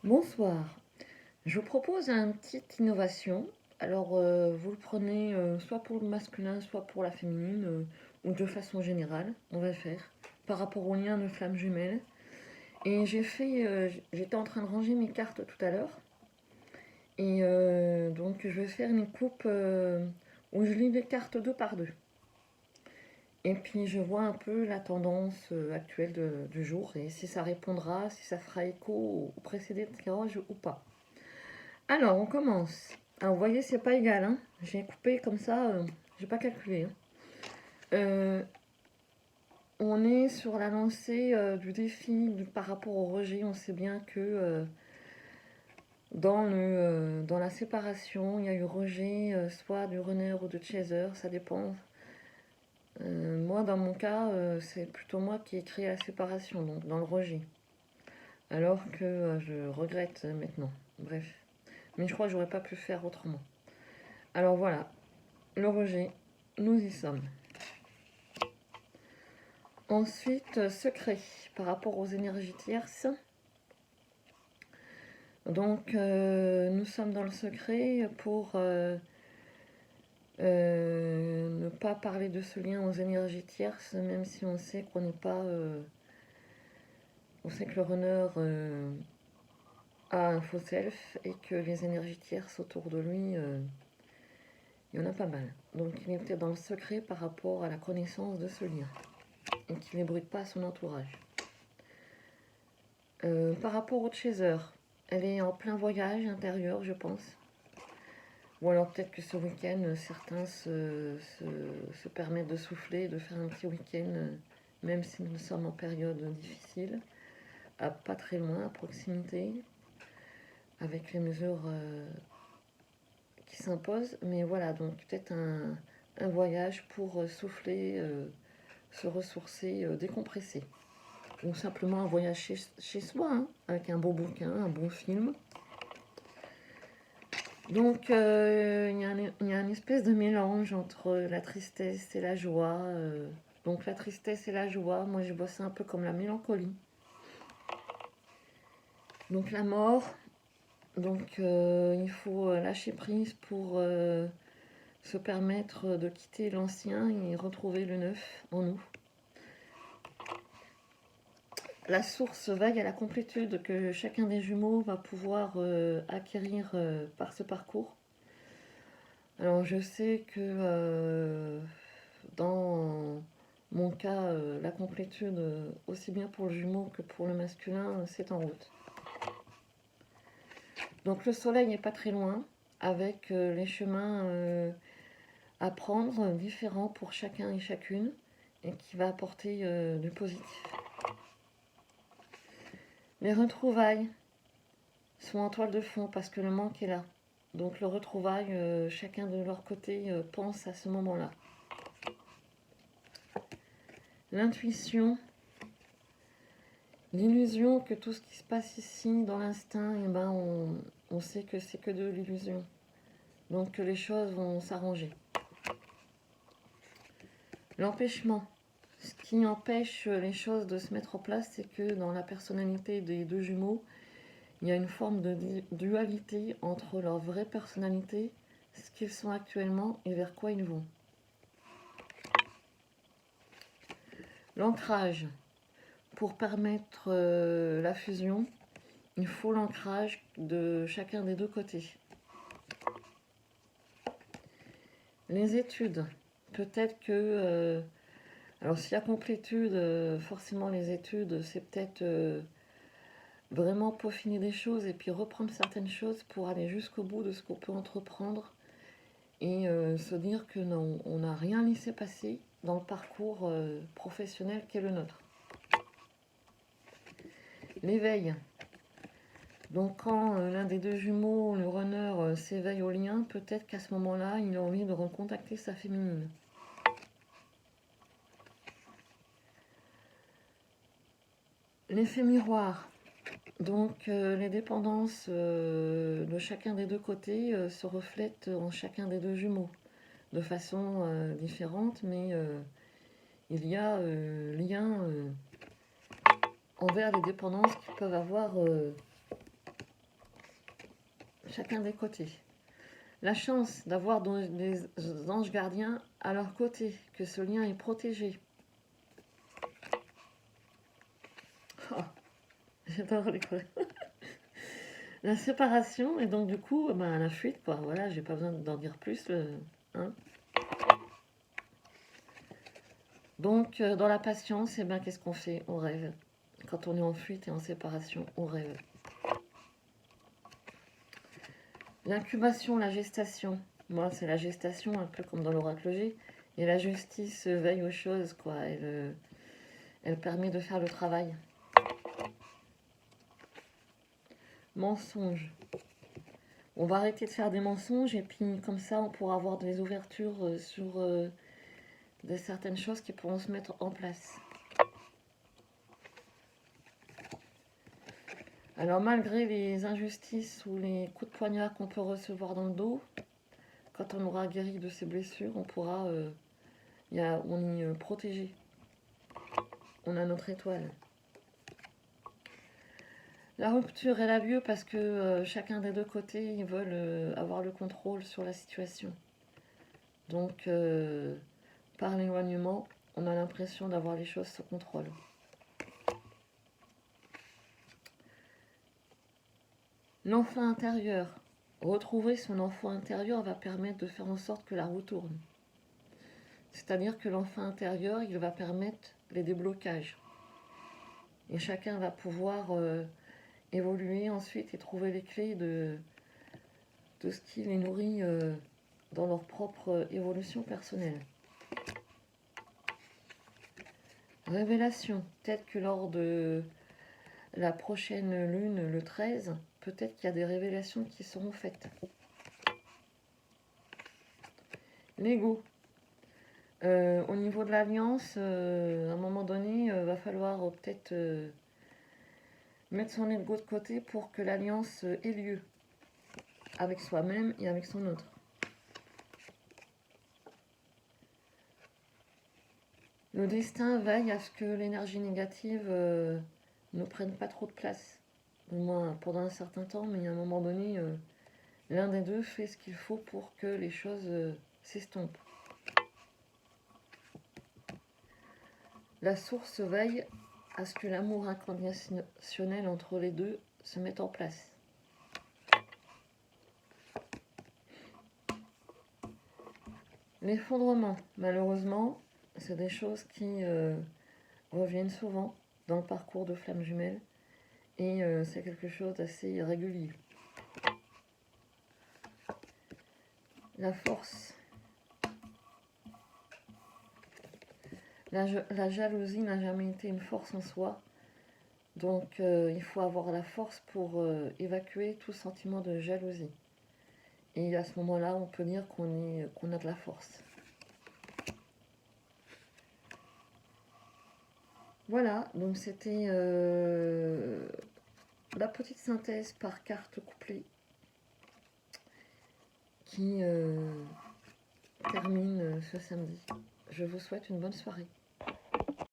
Bonsoir, je vous propose une petite innovation. Alors, vous le prenez soit pour le masculin, soit pour la féminine, ou de façon générale, on va le faire, par rapport au lien de flammes jumelles. Et j'étais en train de ranger mes cartes tout à l'heure, et donc je vais faire une coupe où je lis les cartes deux par deux. Et puis je vois un peu la tendance actuelle du jour, et si ça répondra, si ça fera écho au précédent tirage ou pas. Alors, on commence. Alors, vous voyez, c'est pas égal, hein. J'ai coupé comme ça, j'ai pas calculé, hein. Euh, on est sur la lancée du défi par rapport au rejet. On sait bien que dans la séparation, il y a eu rejet, soit du runner ou de chaser, ça dépend. Moi, dans mon cas, c'est plutôt moi qui ai créé la séparation, donc dans le rejet. Alors que je regrette maintenant. Bref. Mais je crois que j'aurais pas pu faire autrement. Alors voilà, le rejet, nous y sommes. Ensuite, secret par rapport aux énergies tierces. Donc, nous sommes dans le secret pour ne pas parler de ce lien aux énergies tierces, même si on sait qu'on n'est pas. On sait que le runner a un faux self et que les énergies tierces autour de lui, il y en a pas mal. Donc, il est peut-être dans le secret par rapport à la connaissance de ce lien et qu'il n'ébruite pas son entourage. Par rapport au chaser, elle est en plein voyage intérieur, je pense. Ou alors peut-être que ce week-end, certains se permettent de souffler, de faire un petit week-end, même si nous sommes en période difficile, pas très loin, à proximité, avec les mesures qui s'imposent. Mais voilà, donc peut-être un voyage pour souffler, se ressourcer, décompresser. Ou simplement un voyage chez soi, hein, avec un beau bouquin, un bon film. Donc, il y a une espèce de mélange entre la tristesse et la joie. Donc, la tristesse et la joie, moi je vois ça un peu comme la mélancolie. Donc, la mort. Donc, il faut lâcher prise pour se permettre de quitter l'ancien et retrouver le neuf en nous. La source veille à la complétude que chacun des jumeaux va pouvoir acquérir par ce parcours. Alors, je sais que dans mon cas, la complétude, aussi bien pour le jumeau que pour le masculin, c'est en route. Donc le soleil n'est pas très loin, avec les chemins à prendre différents pour chacun et chacune, et qui va apporter du positif. Les retrouvailles sont en toile de fond parce que le manque est là. Donc le retrouvaille, chacun de leur côté pense à ce moment-là. L'intuition, l'illusion que tout ce qui se passe ici dans l'instinct, eh ben on sait que c'est que de l'illusion. Donc que les choses vont s'arranger. L'empêchement. Ce qui empêche les choses de se mettre en place, c'est que dans la personnalité des deux jumeaux, il y a une forme de dualité entre leur vraie personnalité, ce qu'ils sont actuellement et vers quoi ils vont. L'ancrage. Pour permettre la fusion, il faut l'ancrage de chacun des deux côtés. Les études. Peut-être que... alors s'il y a complétude, forcément les études, c'est peut-être vraiment peaufiner des choses et puis reprendre certaines choses pour aller jusqu'au bout de ce qu'on peut entreprendre et se dire que non, on n'a rien laissé passer dans le parcours professionnel qu'est le nôtre. L'éveil. Donc quand l'un des deux jumeaux, le runner, s'éveille au lien, peut-être qu'à ce moment-là, il a envie de recontacter sa féminine. L'effet miroir. Donc les dépendances de chacun des deux côtés se reflètent en chacun des deux jumeaux, de façon différente, mais il y a lien envers les dépendances qu'ils peuvent avoir chacun des côtés. La chance d'avoir des anges gardiens à leur côté, que ce lien est protégé. Oh, j'adore les couleurs. La séparation, et donc du coup, ben, la fuite, quoi. Voilà, j'ai pas besoin d'en dire plus. Hein. Donc, dans la patience, ben, qu'est-ce qu'on fait? On rêve. Quand on est en fuite et en séparation, on rêve. L'incubation, la gestation. Moi, c'est la gestation, un peu comme dans l'oracle G. Et la justice veille aux choses, quoi. Elle permet de faire le travail. Mensonge. On va arrêter de faire des mensonges et puis comme ça, on pourra avoir des ouvertures sur certaines choses qui pourront se mettre en place. Alors malgré les injustices ou les coups de poignard qu'on peut recevoir dans le dos, quand on aura guéri de ses blessures, on pourra, on y protégé. On a notre étoile. La rupture, elle a lieu parce que chacun des deux côtés, ils veulent avoir le contrôle sur la situation. Donc, par l'éloignement, on a l'impression d'avoir les choses sous contrôle. L'enfant intérieur. Retrouver son enfant intérieur va permettre de faire en sorte que la roue tourne. C'est-à-dire que l'enfant intérieur, il va permettre les déblocages. Et chacun va pouvoir évoluer ensuite et trouver les clés de ce qui les nourrit dans leur propre évolution personnelle. Révélation. Peut-être que lors de la prochaine lune, le 13, peut-être qu'il y a des révélations qui seront faites. L'ego. Au niveau de l'alliance, à un moment donné, va falloir peut-être mettre son ego de côté pour que l'alliance ait lieu avec soi-même et avec son autre. Le destin veille à ce que l'énergie négative ne prenne pas trop de place. Au moins pendant un certain temps, mais à un moment donné, l'un des deux fait ce qu'il faut pour que les choses s'estompent. La source veille à ce que l'amour inconditionnel entre les deux se mette en place. L'effondrement, malheureusement, c'est des choses qui reviennent souvent dans le parcours de flamme jumelle et c'est quelque chose d'assez régulier. La force. La jalousie n'a jamais été une force en soi, donc il faut avoir la force pour évacuer tout sentiment de jalousie. Et à ce moment-là, on peut dire qu'on a de la force. Voilà, donc c'était la petite synthèse par carte couplée qui termine ce samedi. Je vous souhaite une bonne soirée.